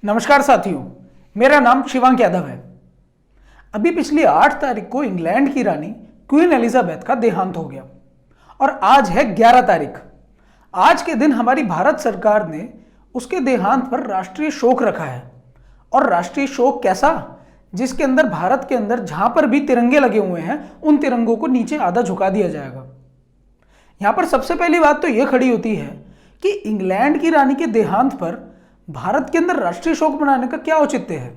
नमस्कार साथियों, मेरा नाम शिवांक यादव है। अभी पिछली 8 तारीख को इंग्लैंड की रानी क्वीन एलिजाबेथ का देहांत हो गया और आज है 11 तारीख। आज के दिन हमारी भारत सरकार ने उसके देहांत पर राष्ट्रीय शोक रखा है। और राष्ट्रीय शोक कैसा? जिसके अंदर भारत के अंदर जहां पर भी तिरंगे लगे हुए हैं उन तिरंगों को नीचे आधा झुका दिया जाएगा। यहां पर सबसे पहली बात तो यह खड़ी होती है कि इंग्लैंड की रानी के देहांत पर भारत के अंदर राष्ट्रीय शोक मनाने का क्या औचित्य है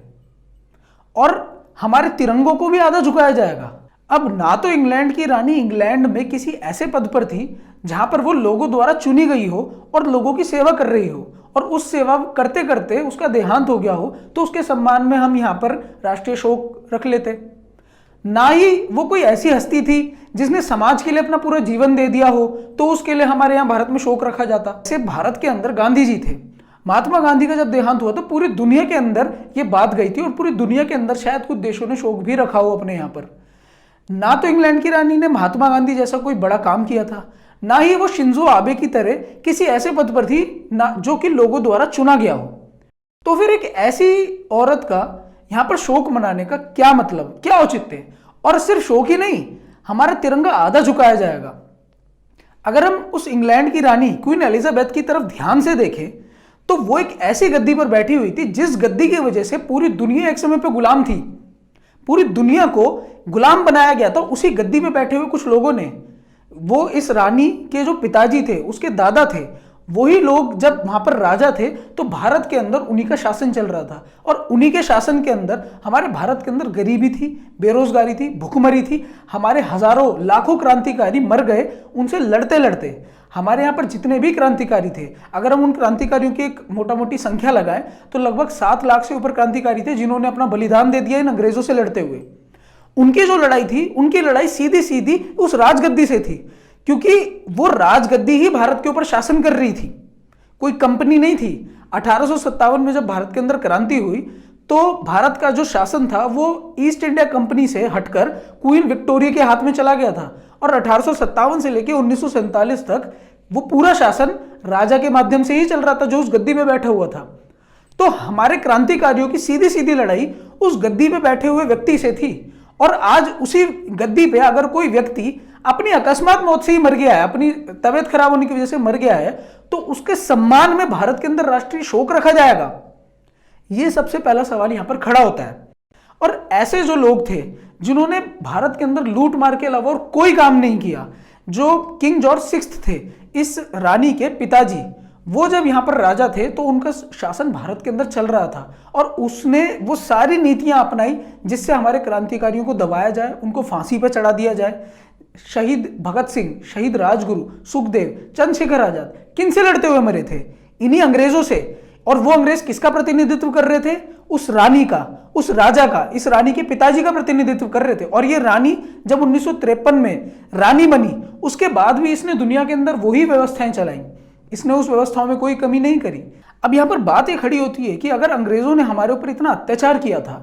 और हमारे तिरंगों को भी आधा झुकाया जाएगा। अब ना तो इंग्लैंड की रानी इंग्लैंड में किसी ऐसे पद पर थी जहां पर वो लोगों द्वारा चुनी गई हो और लोगों की सेवा कर रही हो, और उस सेवा करते करते उसका देहांत हो गया हो तो उसके सम्मान में हम यहां पर राष्ट्रीय शोक रख लेते। ना ही वो कोई ऐसी हस्ती थी जिसने समाज के लिए अपना पूरा जीवन दे दिया हो तो उसके लिए हमारे यहाँ भारत में शोक रखा जाता। जैसे भारत के अंदर गांधी जी थे, महात्मा गांधी का जब देहांत हुआ तो पूरी दुनिया के अंदर ये बात गई थी और पूरी दुनिया के अंदर शायद कुछ देशों ने शोक भी रखा हो अपने यहाँ पर। ना तो इंग्लैंड की रानी ने महात्मा गांधी जैसा कोई बड़ा काम किया था, ना ही वो शिंजो आबे की तरह किसी ऐसे पद पर थी ना जो कि लोगों द्वारा चुना गया हो। तो फिर एक ऐसी औरत का यहाँ पर शोक मनाने का क्या मतलब, क्या औचित्य? और सिर्फ शोक ही नहीं, हमारा तिरंगा आधा झुकाया जाएगा। अगर हम उस इंग्लैंड की रानी क्वीन एलिजाबेथ की तरफ ध्यान से देखें तो वो एक ऐसी गद्दी पर बैठी हुई थी जिस गद्दी की वजह से पूरी दुनिया एक समय पर गुलाम थी। पूरी दुनिया को गुलाम बनाया गया था उसी गद्दी पे बैठे हुए कुछ लोगों ने। वो इस रानी के जो पिताजी थे, उसके दादा थे, वही लोग जब वहां पर राजा थे तो भारत के अंदर उन्हीं का शासन चल रहा था। और उन्हीं के शासन के अंदर हमारे भारत के अंदर गरीबी थी, बेरोजगारी थी, भुखमरी थी। हमारे हजारों लाखों क्रांतिकारी मर गए उनसे लड़ते लड़ते। हमारे यहाँ पर जितने भी क्रांतिकारी थे, अगर हम उन क्रांतिकारियों की एक मोटा मोटी संख्या लगाएं तो लगभग 7 लाख से ऊपर क्रांतिकारी थे जिन्होंने अपना बलिदान दे दिया इन अंग्रेजों से लड़ते हुए। उनकी जो लड़ाई थी, उनकी लड़ाई सीधी सीधी उस राजगद्दी से थी, क्योंकि वो राजगद्दी ही भारत के ऊपर शासन कर रही थी, कोई कंपनी नहीं थी। 1857 में जब भारत के अंदर क्रांति हुई तो भारत का जो शासन था वो ईस्ट इंडिया कंपनी से हटकर क्वीन विक्टोरिया के हाथ में चला गया था। और 1857 से लेकर 1947 तक वो पूरा शासन राजा के माध्यम से ही चल रहा था जो उस गद्दी में बैठा हुआ था। तो हमारे क्रांतिकारियों की सीधी सीधी लड़ाई उस गद्दी पे बैठे हुए व्यक्ति से थी। और आज उसी गद्दी पे अगर कोई व्यक्ति अपनी अकस्मात मौत से ही मर गया है, अपनी तबीयत खराब होने की वजह से मर गया है, तो उसके सम्मान में भारत के अंदर राष्ट्रीय शोक रखा जाएगा? यह सबसे पहला सवाल यहां पर खड़ा होता है। और ऐसे जो लोग थे जिन्होंने भारत के अंदर लूट मार के अलावा और कोई काम नहीं किया, जो किंग जॉर्ज 6 थे, इस रानी के पिताजी, वो जब यहां पर राजा थे तो उनका शासन भारत के अंदर चल रहा था और उसने वो सारी नीतियां अपनाई जिससे हमारे क्रांतिकारियों को दबाया जाए, उनको फांसी पर चढ़ा दिया जाए। शहीद भगत सिंह, शहीद राजगुरु, सुखदेव, चंद्रशेखर आजाद किनसे लड़ते हुए मरे थे? इन्हीं अंग्रेजों से। और वो अंग्रेज किसका प्रतिनिधित्व कर रहे थे? उस रानी का, उस राजा का, इस रानी के पिताजी का प्रतिनिधित्व कर रहे थे। और ये रानी जब 1953 में रानी बनी उसके बाद भी इसने दुनिया के अंदर वही व्यवस्थाएं चलाई, इसने उस व्यवस्थाओं में कोई कमी नहीं करी। अब यहां पर बात ये खड़ी होती है कि अगर अंग्रेजों ने हमारे ऊपर इतना अत्याचार किया था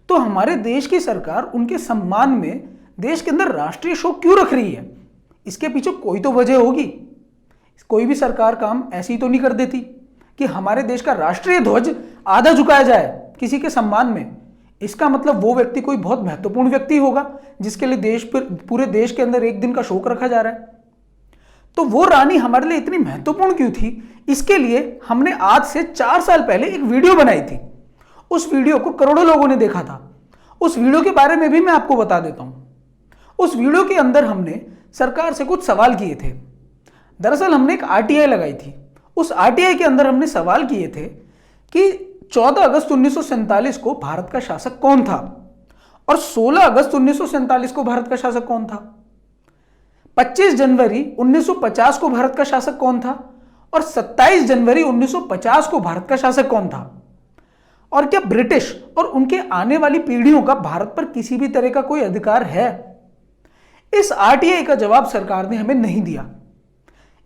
तो हमारे देश की सरकार उनके सम्मान में देश के अंदर राष्ट्रीय शोक क्यों रख रही है? इसके पीछे कोई तो वजह होगी। कोई भी सरकार काम ऐसी तो नहीं कर देती कि हमारे देश का राष्ट्रीय ध्वज आधा झुकाया जाए किसी के सम्मान में। इसका मतलब वो व्यक्ति कोई बहुत महत्वपूर्ण व्यक्ति होगा जिसके लिए देश पर, पूरे देश के अंदर एक दिन का शोक रखा जा रहा है। तो वो रानी हमारे लिए इतनी महत्वपूर्ण क्यों थी? इसके लिए हमने आज से 4 साल पहले एक वीडियो बनाई थी। उस वीडियो को करोड़ों लोगों ने देखा था। उस वीडियो के बारे में भी मैं आपको बता देता हूं। उस वीडियो के अंदर हमने सरकार से कुछ सवाल किए थे। दरअसल हमने एक आरटीआई लगाई थी। उस आरटीआई के अंदर हमने सवाल किए थे कि 14 अगस्त 1947 को भारत का शासक कौन था और 16 अगस्त 1947 को भारत का शासक कौन था, 25 जनवरी 1950 को भारत का शासक कौन था और 27 जनवरी 1950 को भारत का शासक कौन था, और क्या ब्रिटिश और उनके आने वाली पीढ़ियों का भारत पर किसी भी तरह का कोई अधिकार है? इस आरटीआई का जवाब सरकार ने हमें नहीं दिया।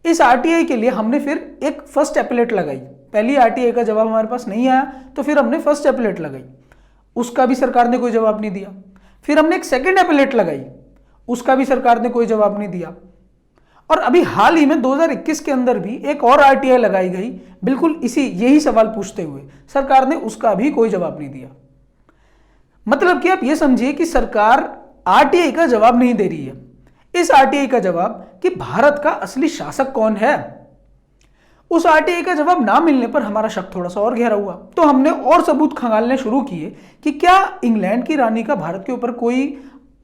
इस आरटीआई के लिए हमने फिर एक फर्स्ट एपीलेट लगाई। पहली आरटीआई का जवाब हमारे पास नहीं आया तो फिर हमने फर्स्ट एपीलेट लगाई, उसका भी सरकार ने कोई जवाब नहीं दिया। फिर हमने एक सेकंड एपीलेट लगाई, उसका भी सरकार ने कोई जवाब नहीं दिया। और अभी हाल ही में 2021 के अंदर भी एक और आरटीआई लगाई गई, बिल्कुल यही सवाल पूछते हुए। सरकार ने उसका भी कोई जवाब नहीं दिया। मतलब कि आप ये समझिए कि सरकार आरटीआई का जवाब नहीं दे रही है। इस आरटीआई का जवाब कि भारत का असली शासक कौन है, उस आरटीआई का जवाब ना मिलने पर हमारा शक थोड़ा सा और गहरा हुआ। तो हमने और सबूत खंगालने शुरू किए कि क्या इंग्लैंड की रानी का भारत के ऊपर कोई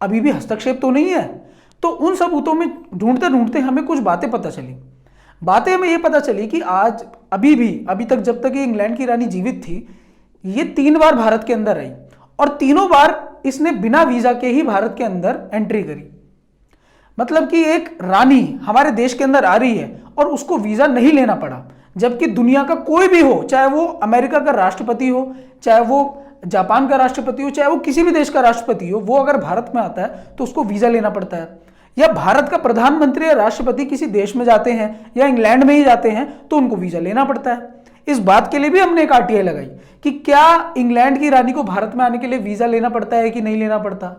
अभी भी हस्तक्षेप तो नहीं है। तो उन सबूतों में ढूंढते ढूंढते हमें कुछ बातें पता चली। बातें हमें ये पता चली कि आज अभी तक जब तक ये इंग्लैंड की रानी जीवित थी, ये 3 बार भारत के अंदर आई और तीनों बार इसने बिना वीजा के ही भारत के अंदर एंट्री करी। मतलब कि एक रानी हमारे देश के अंदर आ रही है और उसको वीजा नहीं लेना पड़ा, जबकि दुनिया का कोई भी हो, चाहे वो अमेरिका का राष्ट्रपति हो, चाहे वो जापान का राष्ट्रपति हो, चाहे वो किसी भी देश का राष्ट्रपति हो, वो अगर भारत में आता है तो उसको वीजा लेना पड़ता है। या भारत का प्रधानमंत्री या राष्ट्रपति किसी देश में जाते हैं या इंग्लैंड में ही जाते हैं तो उनको वीजा लेना पड़ता है। इस बात के लिए भी हमने एक आरटीआई लगाई कि क्या इंग्लैंड की रानी को भारत में आने के लिए वीजा लेना पड़ता है कि नहीं लेना पड़ता,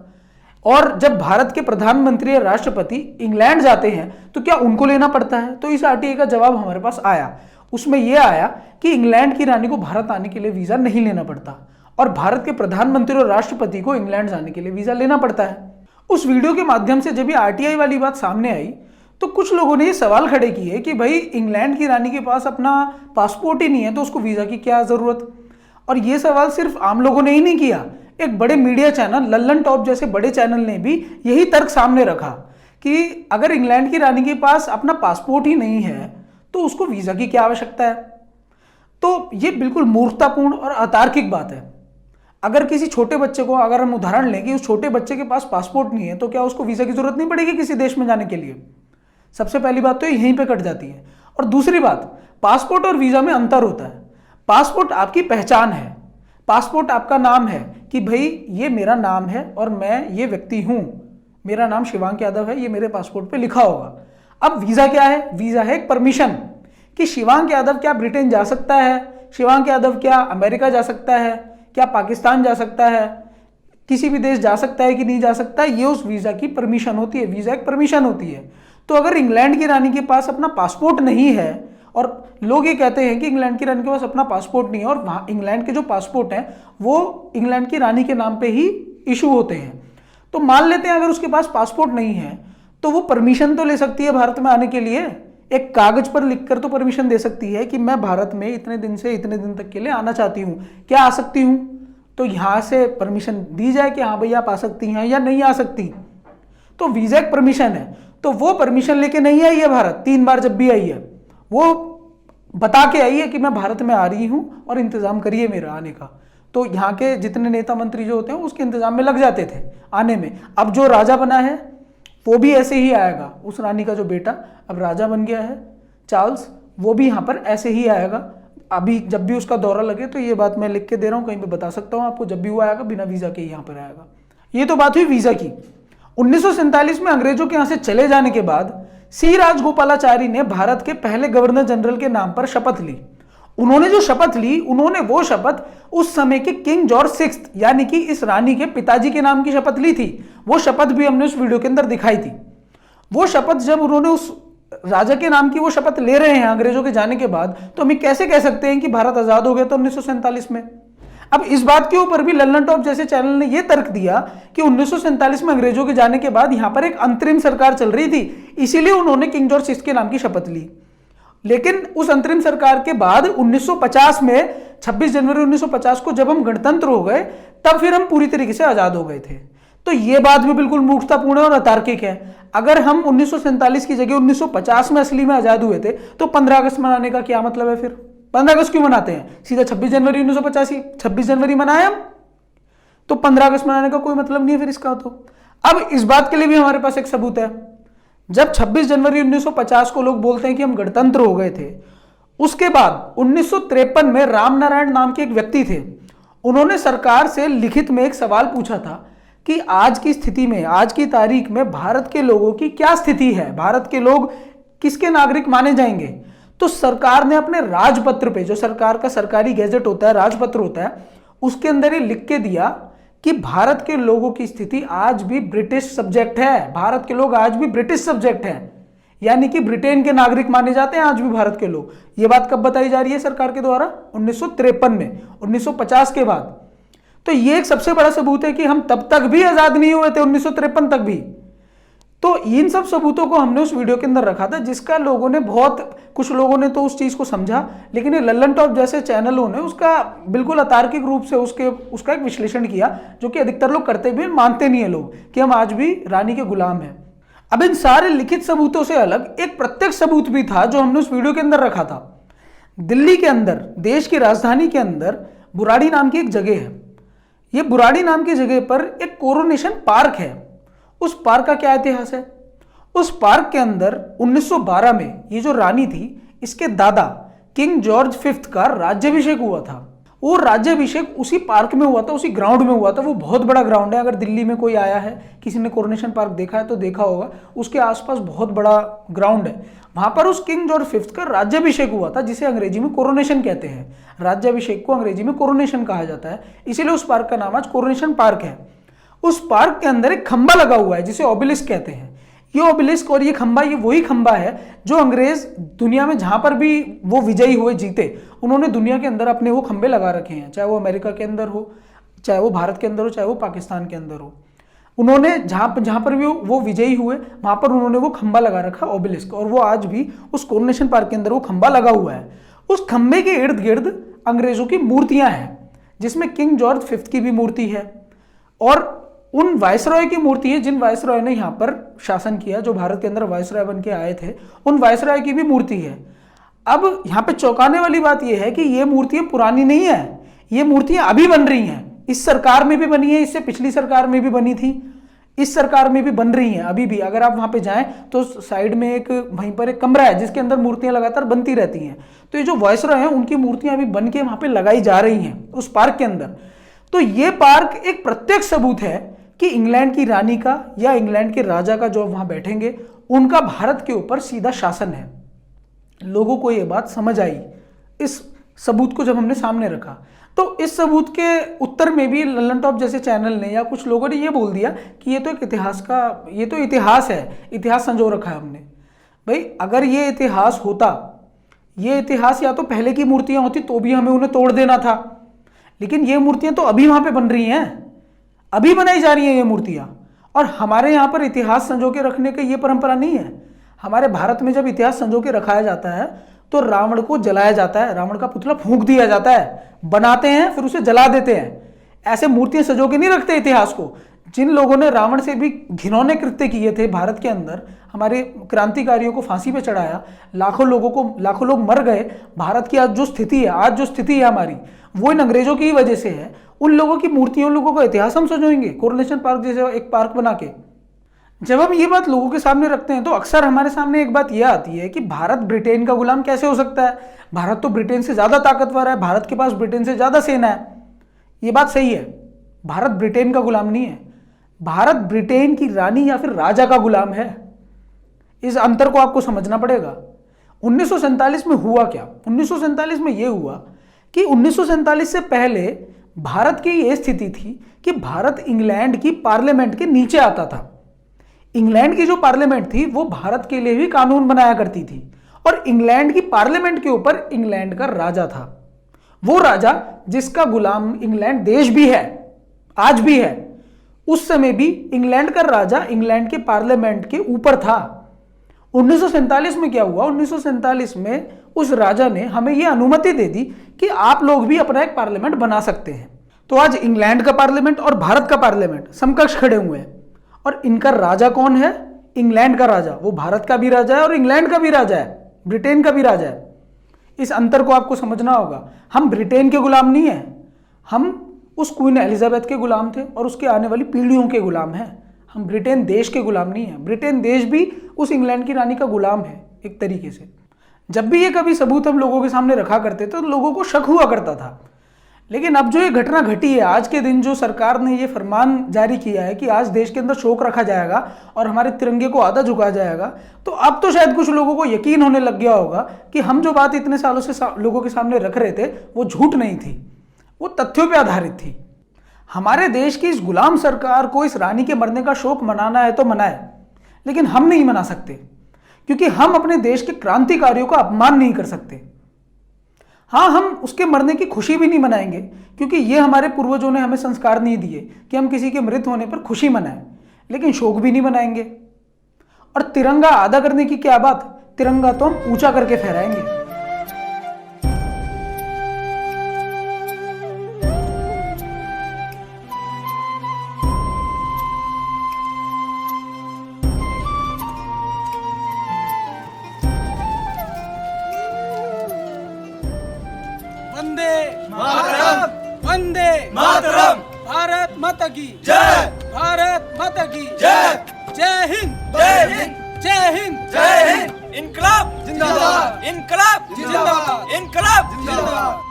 और जब भारत के प्रधानमंत्री या राष्ट्रपति इंग्लैंड जाते हैं तो क्या उनको लेना पड़ता है। तो इस आरटीआई का जवाब हमारे पास आया। उसमें यह आया कि इंग्लैंड की रानी को भारत आने के लिए वीजा नहीं लेना पड़ता और भारत के प्रधानमंत्री और राष्ट्रपति को इंग्लैंड जाने के लिए वीजा लेना पड़ता है। उस वीडियो के माध्यम से जब ये आरटीआई वाली बात सामने आई तो कुछ लोगों ने ये सवाल खड़े किए कि भाई इंग्लैंड की रानी के पास अपना पासपोर्ट ही नहीं है तो उसको वीजा की क्या जरूरत। और ये सवाल सिर्फ आम लोगों ने ही नहीं किया, एक बड़े मीडिया चैनल लल्लन टॉप जैसे बड़े चैनल ने भी यही तर्क सामने रखा कि अगर इंग्लैंड की रानी के पास अपना पासपोर्ट ही नहीं है तो उसको वीजा की क्या आवश्यकता है। तो ये बिल्कुल मूर्खतापूर्ण और अतार्किक बात है। अगर किसी छोटे बच्चे को अगर हम उदाहरण लें कि उस छोटे बच्चे के पास पासपोर्ट नहीं है तो क्या उसको वीजा की जरूरत नहीं पड़ेगी किसी देश में जाने के लिए। सबसे पहली बात तो यहीं पे कट जाती है। और दूसरी बात, पासपोर्ट और वीजा में अंतर होता है। पासपोर्ट आपकी पहचान है, पासपोर्ट आपका नाम है कि भाई ये मेरा नाम है और मैं ये व्यक्ति हूं, मेरा नाम शिवांक यादव है, ये मेरे पासपोर्ट पे लिखा होगा। अब वीजा क्या है? वीजा है एक परमिशन कि शिवांक यादव क्या ब्रिटेन जा सकता है, शिवांक यादव क्या अमेरिका जा सकता है, क्या पाकिस्तान जा सकता है, किसी भी देश जा सकता है कि नहीं जा सकता, ये उस वीजा की परमिशन होती है। वीजा एक परमिशन होती है। तो अगर इंग्लैंड की रानी के पास अपना पासपोर्ट नहीं है, और लोग ये कहते हैं कि इंग्लैंड की रानी के पास अपना पासपोर्ट नहीं है और वहां इंग्लैंड के जो पासपोर्ट हैं वो इंग्लैंड की रानी के नाम पे ही इशू होते हैं, तो मान लेते हैं अगर उसके पास पासपोर्ट नहीं है तो वो परमिशन तो ले सकती है भारत में आने के लिए, एक कागज पर लिखकर तो परमिशन दे सकती है कि मैं भारत में इतने दिन से इतने दिन तक के लिए आना चाहती हूँ, क्या आ सकती हूँ। तो यहां से परमिशन दी जाए कि हाँ भाई आप आ सकती हैं या नहीं आ सकती। तो वीजा एक परमिशन है, तो वो परमिशन लेके नहीं आई है भारत। 3 बार जब भी आई है वो बता के आई है कि मैं भारत में आ रही हूं और इंतजाम करिए मेरा आने का। तो यहाँ के जितने नेता मंत्री जो होते हैं उसके इंतजाम में लग जाते थे आने में। अब जो राजा बना है वो भी ऐसे ही आएगा, उस रानी का जो बेटा अब राजा बन गया है चार्ल्स, वो भी यहाँ पर ऐसे ही आएगा। अभी जब भी उसका दौरा लगे तो ये बात मैं लिख के दे रहा हूँ, कहीं पे बता सकता हूँ आपको, जब भी वो आएगा बिना वीजा के यहाँ पर आएगा। ये तो बात हुई वीजा की। 1947 में अंग्रेजों के यहाँ से चले जाने के बाद सी राजगोपालाचारी ने भारत के पहले गवर्नर जनरल के नाम पर शपथ ली। उन्होंने जो शपथ ली, उन्होंने वो शपथ उस समय के किंग जॉर्ज 6 यानी कि इस रानी के पिताजी के नाम की शपथ ली थी। वो शपथ भी हमने उस वीडियो के अंदर दिखाई थी। वो शपथ जब उन्होंने उस राजा के नाम की वो शपथ ले रहे हैं अंग्रेजों के जाने के बाद, तो हम कैसे कह सकते हैं कि भारत आजाद हो गया था 1947 में। अब इस बात के ऊपर भी लल्लन टॉप जैसे चैनल ने यह तर्क दिया कि 1947 में अंग्रेजों के जाने के बाद यहां पर एक अंतरिम सरकार चल रही थी, इसीलिए उन्होंने किंग जॉर्ज 6 के नाम की शपथ ली। लेकिन उस अंतरिम सरकार के बाद 1950 में 26 जनवरी 1950 को जब हम गणतंत्र हो गए तब फिर हम पूरी तरीके से आजाद हो गए थे। तो यह बात भी बिल्कुल मूर्खतापूर्ण और अतार्किक है। अगर हम 1947 की जगह 1950 में असली में आजाद हुए थे तो 15 अगस्त मनाने का क्या मतलब है? फिर 15 अगस्त क्यों मनाते हैं? सीधा 26 जनवरी 1985 26 जनवरी मनाए हम, तो 15 अगस्त मनाने का कोई मतलब नहीं है फिर इसका। तो अब इस बात के लिए भी हमारे पास एक सबूत है। जब 26 जनवरी 1950 को लोग बोलते हैं कि हम गणतंत्र हो गए थे, उसके बाद 1953 में राम नारायण नाम के एक व्यक्ति थे, उन्होंने सरकार से लिखित में एक सवाल पूछा था कि आज की स्थिति में, आज की तारीख में भारत के लोगों की क्या स्थिति है, भारत के लोग किसके नागरिक माने जाएंगे। तो सरकार ने अपने राजपत्र पे, जो सरकार का सरकारी गैजेट होता है, राजपत्र होता है, उसके अंदर ये लिख के दिया कि भारत के लोगों की स्थिति आज भी ब्रिटिश सब्जेक्ट है, भारत के लोग आज भी ब्रिटिश सब्जेक्ट हैं। यानी कि ब्रिटेन के नागरिक माने जाते हैं आज भी भारत के लोग। ये बात कब बताई जा रही है सरकार के द्वारा? 1953 में, 1950 के बाद। तो ये एक सबसे बड़ा सबूत है कि हम तब तक भी आजाद नहीं हुए थे, 1953 तक भी। तो इन सब सबूतों को हमने उस वीडियो के अंदर रखा था, जिसका लोगों ने कुछ लोगों ने तो उस चीज को समझा, लेकिन ये लल्लन टॉप जैसे चैनलों ने उसका बिल्कुल अतार्किक रूप से उसका एक विश्लेषण किया, जो कि अधिकतर लोग करते भी मानते नहीं है लोग कि हम आज भी रानी के गुलाम हैं। अब इन सारे लिखित सबूतों से अलग एक प्रत्यक्ष सबूत भी था जो हमने उस वीडियो के अंदर रखा था। दिल्ली के अंदर, देश की राजधानी के अंदर बुराड़ी नाम की एक जगह है। ये बुराड़ी नाम की जगह पर एक कोरोनेशन पार्क है। उस पार्क का क्या इतिहास है? उस पार्क के अंदर 1912 में ये जो रानी थी, इसके दादा किंग जॉर्ज फिफ्थ का राज्याभिषेक हुआ था। वो राज्याभिषेक उसी पार्क में हुआ था, उसी ग्राउंड में हुआ था। वो बहुत बड़ा ग्राउंड है। अगर दिल्ली में कोई आया है, किसी ने कोरोनेशन पार्क देखा है तो देखा होगा, उसके आसपास बहुत बड़ा ग्राउंड है। वहां पर उस किंग जॉर्ज फिफ्थ का राज्याभिषेक हुआ था, जिसे अंग्रेजी में कोरोनेशन कहते हैं। राज्याभिषेक को अंग्रेजी में कोरोनेशन कहा जाता है, इसीलिए उस पार्क का नाम आज कोरोनेशन पार्क है। उस पार्क के अंदर एक खंबा लगा हुआ है जिसे ओबेलिस्क कहते हैं। ये ओबेलिस्क और ये खंबा, ये वही खंबा है जो अंग्रेज दुनिया में जहां पर भी वो विजयी हुए, जीते, उन्होंने दुनिया के अंदर अपने वो खंबे लगा रखे हैं। चाहे वो अमेरिका के अंदर हो, चाहे वो भारत के अंदर हो, चाहे वो पाकिस्तान के अंदर हो। उन्होंने जहां पर भी वो विजयी हुए, वहां पर उन्होंने वो खंबा लगा रखा ओबेलिस्क, और वो आज भी उस कोरोनेशन पार्क के अंदर वो खंबा लगा हुआ है। उस खंबे के इर्द गिर्द अंग्रेजों की मूर्तियां हैं, जिसमें किंग जॉर्ज फिफ्थ की भी मूर्ति है और उन वायसरॉय की मूर्ति है जिन वायसरॉय ने यहाँ पर शासन किया, जो भारत के अंदर वायसरॉय बन के आए थे, उन वायसरॉय की भी मूर्ति है। अब यहाँ पे चौंकाने वाली बात यह है कि ये मूर्तियां पुरानी नहीं है, ये मूर्तियां अभी बन रही हैं। इस सरकार में भी बनी है, इससे पिछली सरकार में भी बनी थी, इस सरकार में भी बन रही हैं अभी भी। अगर आप वहां पे जाएं तो साइड में वहीं पर एक कमरा है जिसके अंदर मूर्तियां लगातार बनती रहती हैं। तो ये जो वायसरॉय हैं उनकी मूर्तियां अभी बन के वहां पे लगाई जा रही हैं उस पार्क के अंदर। तो ये पार्क एक प्रत्यक्ष सबूत है कि इंग्लैंड की रानी का या इंग्लैंड के राजा का जो वहां बैठेंगे, उनका भारत के ऊपर सीधा शासन है। लोगों को यह बात समझ आई इस सबूत को जब हमने सामने रखा। तो इस सबूत के उत्तर में भी लल्लन टॉप जैसे चैनल ने या कुछ लोगों ने यह बोल दिया कि ये तो एक इतिहास है, इतिहास संजो रखा है हमने। भाई अगर ये इतिहास होता, ये इतिहास या तो पहले की मूर्तियां होती तो भी हमें उन्हें तोड़ देना था, लेकिन ये मूर्तियां तो अभी वहां पे बन रही हैं, अभी बनाई जा रही हैं ये मूर्तियां। और हमारे यहाँ पर इतिहास संजो के रखने की ये परंपरा नहीं है। हमारे भारत में जब इतिहास संजो के रखाया जाता है तो रावण को जलाया जाता है, रावण का पुतला फूंक दिया जाता है, बनाते हैं फिर उसे जला देते हैं। ऐसे मूर्तियां संजो के नहीं रखते इतिहास को। जिन लोगों ने रावण से भी घिनौने कृत्य किए थे भारत के अंदर, हमारे क्रांतिकारियों को फांसी पे चढ़ाया, लाखों लोग मर गए। भारत की आज जो स्थिति है हमारी, वो इन अंग्रेजों की वजह से है। उन लोगों की मूर्तियों, लोगों का इतिहास हम सजोएंगे कोरोनेशन पार्क जैसे एक पार्क बना के? जब हम ये बात लोगों के सामने रखते हैं तो अक्सर हमारे सामने एक बात यह आती है कि भारत ब्रिटेन का गुलाम कैसे हो सकता है? भारत तो ब्रिटेन से ज्यादा ताकतवर है, भारत के पास ब्रिटेन से ज्यादा सेना है। ये बात सही है, भारत ब्रिटेन का गुलाम नहीं है, भारत ब्रिटेन की रानी या फिर राजा का गुलाम है। इस अंतर को आपको समझना पड़ेगा। 1947 में हुआ क्या? 1947 में यह हुआ कि 1947 से पहले भारत की यह स्थिति थी कि भारत इंग्लैंड की पार्लियामेंट के नीचे आता था। इंग्लैंड की जो पार्लियामेंट थी वो भारत के लिए भी कानून बनाया करती थी, और इंग्लैंड की पार्लियामेंट के ऊपर इंग्लैंड का राजा था। वो राजा जिसका गुलाम इंग्लैंड देश भी है, आज भी है। उस समय भी इंग्लैंड का राजा इंग्लैंड के पार्लियामेंट के ऊपर था। 1947 में क्या हुआ? 1947 में उस राजा ने हमें यह अनुमति दे दी कि आप लोग भी अपना एक पार्लियामेंट बना सकते हैं। तो आज इंग्लैंड का पार्लियामेंट और भारत का पार्लियामेंट समकक्ष खड़े हुए हैं। और इनका राजा कौन है? इंग्लैंड का राजा। वो भारत का भी राजा है और इंग्लैंड का भी राजा है, ब्रिटेन का भी राजा है। इस अंतर को आपको समझना होगा। हम ब्रिटेन के गुलाम नहीं है, हम उस क्वीन एलिजाबेथ के गुलाम थे और उसके आने वाली पीढ़ियों के गुलाम हैं। हम ब्रिटेन देश के गुलाम नहीं है। ब्रिटेन देश भी उस इंग्लैंड की रानी का गुलाम है एक तरीके से। जब भी ये कभी सबूत हम लोगों के सामने रखा करते थे तो लोगों को शक हुआ करता था। लेकिन अब जो ये घटना घटी है, आज के दिन जो सरकार ने ये फरमान जारी किया है कि आज देश के अंदर शोक रखा जाएगा और हमारे तिरंगे को आधा झुकाया जाएगा, तो अब तो शायद कुछ लोगों को यकीन होने लग गया होगा कि हम जो बात इतने सालों से लोगों के सामने रख रहे थे वो झूठ नहीं थी, वो तथ्यों पर आधारित थी। हमारे देश की इस गुलाम सरकार को इस रानी के मरने का शोक मनाना है तो मनाए, लेकिन हम नहीं मना सकते, क्योंकि हम अपने देश के क्रांतिकारियों का अपमान नहीं कर सकते। हाँ, हम उसके मरने की खुशी भी नहीं मनाएंगे, क्योंकि ये हमारे पूर्वजों ने हमें संस्कार नहीं दिए कि हम किसी के मृत होने पर खुशी मनाएं, लेकिन शोक भी नहीं मनाएंगे। और तिरंगा आधा करने की क्या बात, तिरंगा तो हम ऊंचा करके फहराएंगे। वंदे मातरम, वंदे मातरम, भारत माता की जय, भारत माता की जय, जय हिंद, जय हिंद, जय हिंद, जय हिंद, इनकलाब जिंदाबाद, इनकलाब जिंदाबाद, इनकलाब जिंदाबाद।